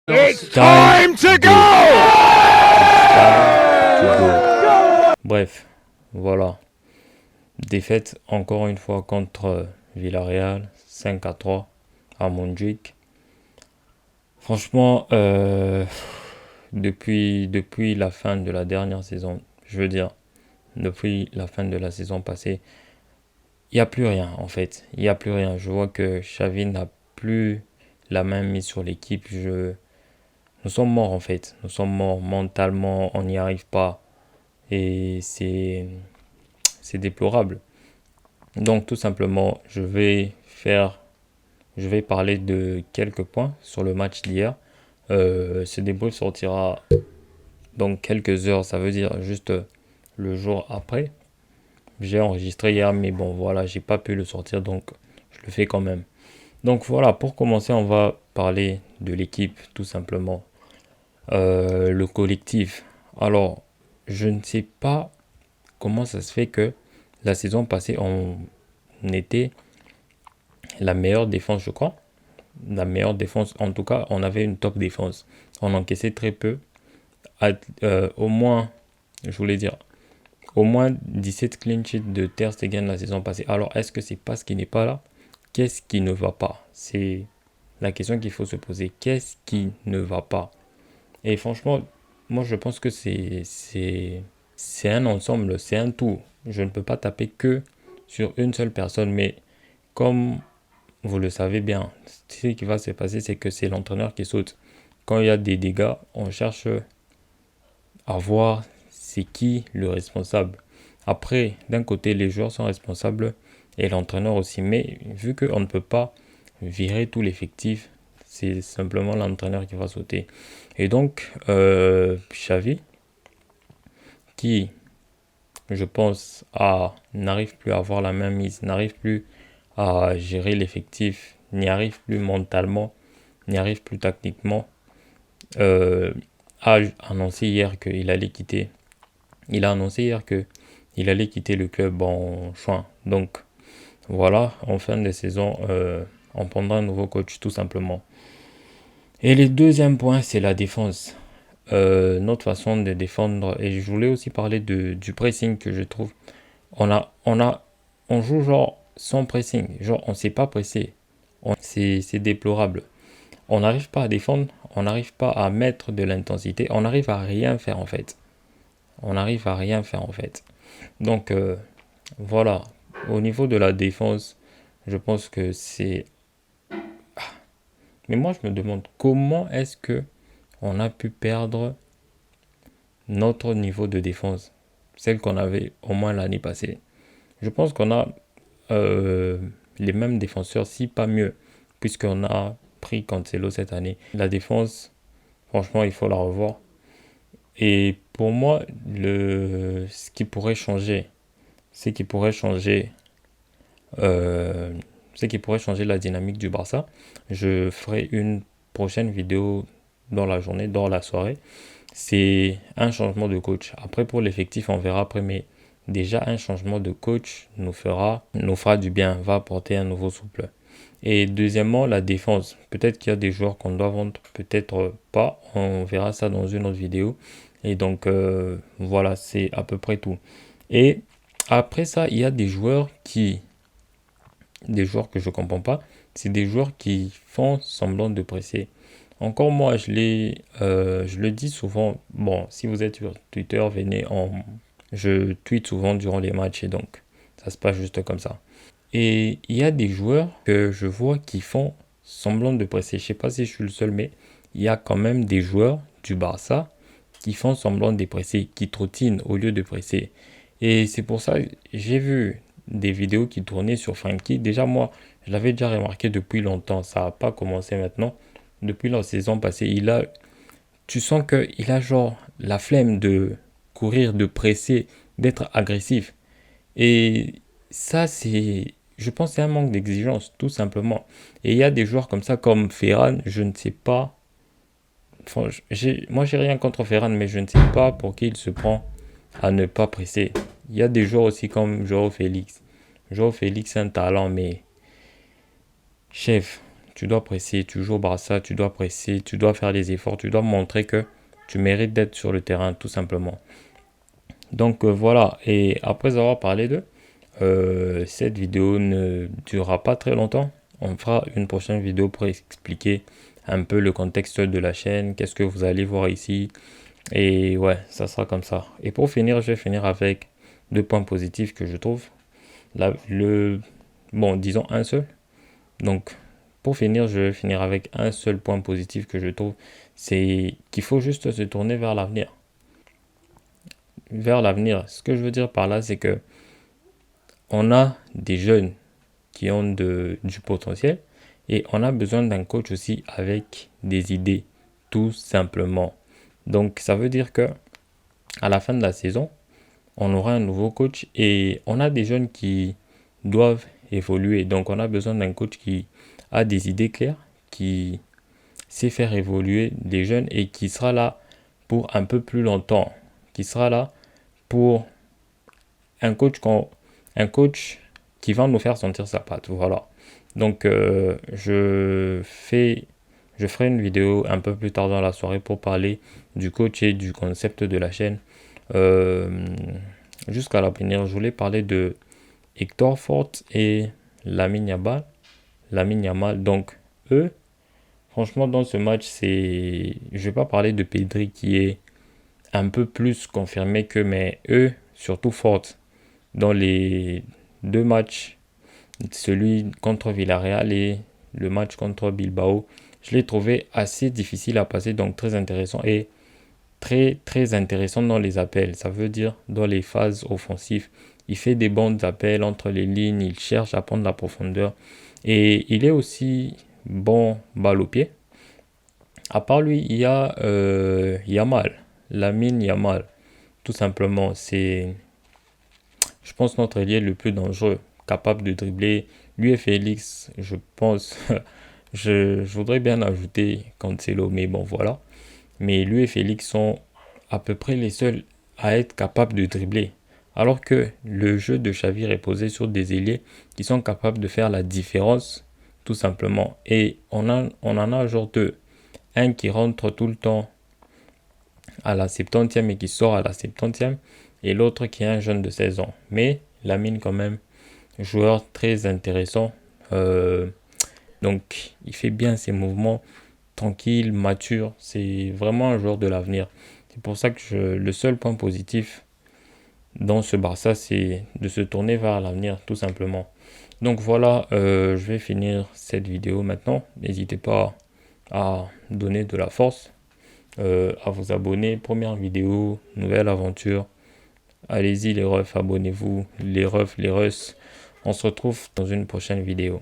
It's time to go! Bref, voilà. Défaite encore une fois contre Villarreal, 5-3 à Montjuic. Franchement, depuis la fin de la dernière saison, je veux dire, depuis la fin de la saison passée, il n'y a plus rien en fait. Il n'y a plus rien. Je vois que Xavi n'a plus la main mise sur l'équipe. Nous sommes morts en fait. Nous sommes morts mentalement, on n'y arrive pas. Et c'est déplorable. Donc tout simplement, je vais parler de quelques points sur le match d'hier. Ce débrief sortira dans quelques heures, ça veut dire juste le jour après. J'ai enregistré hier, mais bon voilà, j'ai pas pu le sortir, donc je le fais quand même. Donc voilà, pour commencer, on va parler de l'équipe, tout simplement. Le collectif. Alors, je ne sais pas comment ça se fait que la saison passée, on était la meilleure défense, je crois. La meilleure défense, en tout cas, on avait une top défense. On encaissait très peu. Au moins, je voulais dire, au moins 17 clean sheets de Ter Stegen la saison passée. Alors, est-ce que c'est parce qu'il n'est pas là? Qu'est-ce qui ne va pas? C'est la question qu'il faut se poser. Qu'est-ce qui ne va pas? Et franchement, moi, je pense que c'est un ensemble, c'est un tout. Je ne peux pas taper que sur une seule personne, mais comme vous le savez bien, ce qui va se passer, c'est que c'est l'entraîneur qui saute. Quand il y a des dégâts, on cherche à voir c'est qui le responsable. Après, d'un côté, les joueurs sont responsables et l'entraîneur aussi. Mais vu qu'on ne peut pas virer tout l'effectif, c'est simplement l'entraîneur qui va sauter. Et donc, Xavi, qui, je pense, n'arrive plus à avoir la main mise, n'arrive plus à gérer l'effectif, n'y arrive plus mentalement, n'y arrive plus tactiquement, euh, a annoncé hier qu'il allait quitter. Il a annoncé hier que il allait quitter le club en juin. Donc voilà, en fin de saison, on prendra un nouveau coach tout simplement. Et le deuxième point, c'est la défense. Notre façon de défendre. Et je voulais aussi parler du pressing que je trouve. On a, on a, on joue genre sans pressing. Genre, on ne s'est pas pressé. C'est déplorable. On n'arrive pas à défendre, on n'arrive pas à mettre de l'intensité, on n'arrive à rien faire en fait. On n'arrive à rien faire en fait. Donc voilà, au niveau de la défense, je pense que c'est... Mais moi je me demande comment est-ce que on a pu perdre notre niveau de défense, celle qu'on avait au moins l'année passée. Je pense qu'on a euh, les mêmes défenseurs, si pas mieux, puisqu'on a pris Cancelo cette année. La défense, franchement, il faut la revoir. Et pour moi, ce qui pourrait changer, ce qui pourrait changer, euh, ce qui pourrait changer la dynamique du Barça, je ferai une prochaine vidéo dans la journée, dans la soirée. C'est un changement de coach. Après, pour l'effectif, on verra après, mais déjà, un changement de coach nous fera du bien, va apporter un nouveau souffle. Et deuxièmement, la défense. Peut-être qu'il y a des joueurs qu'on doit vendre, peut-être pas. On verra ça dans une autre vidéo. Et donc, voilà, c'est à peu près tout. Et après ça, il y a des joueurs que je comprends pas. C'est des joueurs qui font semblant de presser. Encore moi, je le dis souvent. Bon, si vous êtes sur Twitter, je tweete souvent durant les matchs et donc ça se passe juste comme ça. Et il y a des joueurs que je vois qui font semblant de presser. Je sais pas si je suis le seul, mais il y a quand même des joueurs du Barça qui font semblant de presser, qui trottinent au lieu de presser. Et c'est pour ça que j'ai vu des vidéos qui tournaient sur Frankie. Déjà, moi, je l'avais déjà remarqué depuis longtemps. Ça n'a pas commencé maintenant. Depuis la saison passée, tu sens qu'il a genre la flemme de courir, de presser, d'être agressif. Et ça, je pense, que c'est un manque d'exigence, tout simplement. Et il y a des joueurs comme ça, comme Ferran, je ne sais pas. Enfin, moi, j'ai rien contre Ferran, mais je ne sais pas pour qui il se prend à ne pas presser. Il y a des joueurs aussi comme Joao Félix. Joao Félix, c'est un talent, mais chef, tu dois presser, tu joues au Barça, tu dois presser, tu dois faire des efforts, tu dois montrer que tu mérites d'être sur le terrain, tout simplement. Donc voilà, et après avoir parlé d'eux, cette vidéo ne durera pas très longtemps. On fera une prochaine vidéo pour expliquer un peu le contexte de la chaîne, qu'est-ce que vous allez voir ici. Et ouais, ça sera comme ça. Et pour finir, je vais finir avec 2 points positifs que je trouve. Bon, disons un seul. Donc, pour finir, je vais finir avec un seul point positif que je trouve. C'est qu'il faut juste se tourner vers l'avenir. Vers l'avenir. Ce que je veux dire par là, c'est que on a des jeunes qui ont du potentiel et on a besoin d'un coach aussi avec des idées, tout simplement. Donc, ça veut dire que à la fin de la saison, on aura un nouveau coach et on a des jeunes qui doivent évoluer. Donc, on a besoin d'un coach qui a des idées claires, qui sait faire évoluer des jeunes et qui sera là pour un peu plus longtemps, qui sera là pour un coach, un coach qui va nous faire sentir sa patte. Voilà. Donc, je ferai une vidéo un peu plus tard dans la soirée pour parler du coach et du concept de la chaîne. Jusqu'à l'avenir, je voulais parler de Hector Fort et Lamine Yamal. Donc, eux, franchement, dans ce match, je vais pas parler de Pedri qui est un peu plus confirmé que, mais eux, surtout Fort, dans les 2 matchs, celui contre Villarreal et le match contre Bilbao, je l'ai trouvé assez difficile à passer, donc très intéressant et très très intéressant dans les appels. Ça veut dire dans les phases offensives. Il fait des bons appels entre les lignes, il cherche à prendre la profondeur et il est aussi bon balle au pied. À part lui, il y a Yamal, Lamine Yamal. Tout simplement, c'est, je pense, notre ailier le plus dangereux, capable de dribbler. Lui et Félix, je pense, je voudrais bien ajouter Cancelo, mais bon, voilà. Mais lui et Félix sont à peu près les seuls à être capables de dribbler. Alors que le jeu de Xavi est posé sur des ailiers qui sont capables de faire la différence, tout simplement. Et on en a genre deux. Un qui rentre tout le temps à la 70e et qui sort à la 70e. Et l'autre qui est un jeune de 16 ans. Mais Lamine quand même, joueur très intéressant. Donc il fait bien ses mouvements, tranquille, mature. C'est vraiment un joueur de l'avenir. C'est pour ça que le seul point positif dans ce Barça, c'est de se tourner vers l'avenir, tout simplement. Donc voilà, je vais finir cette vidéo maintenant. N'hésitez pas à donner de la force, à vous abonner. Première vidéo, nouvelle aventure. Allez-y les refs, abonnez-vous. Les refs, les russes. On se retrouve dans une prochaine vidéo.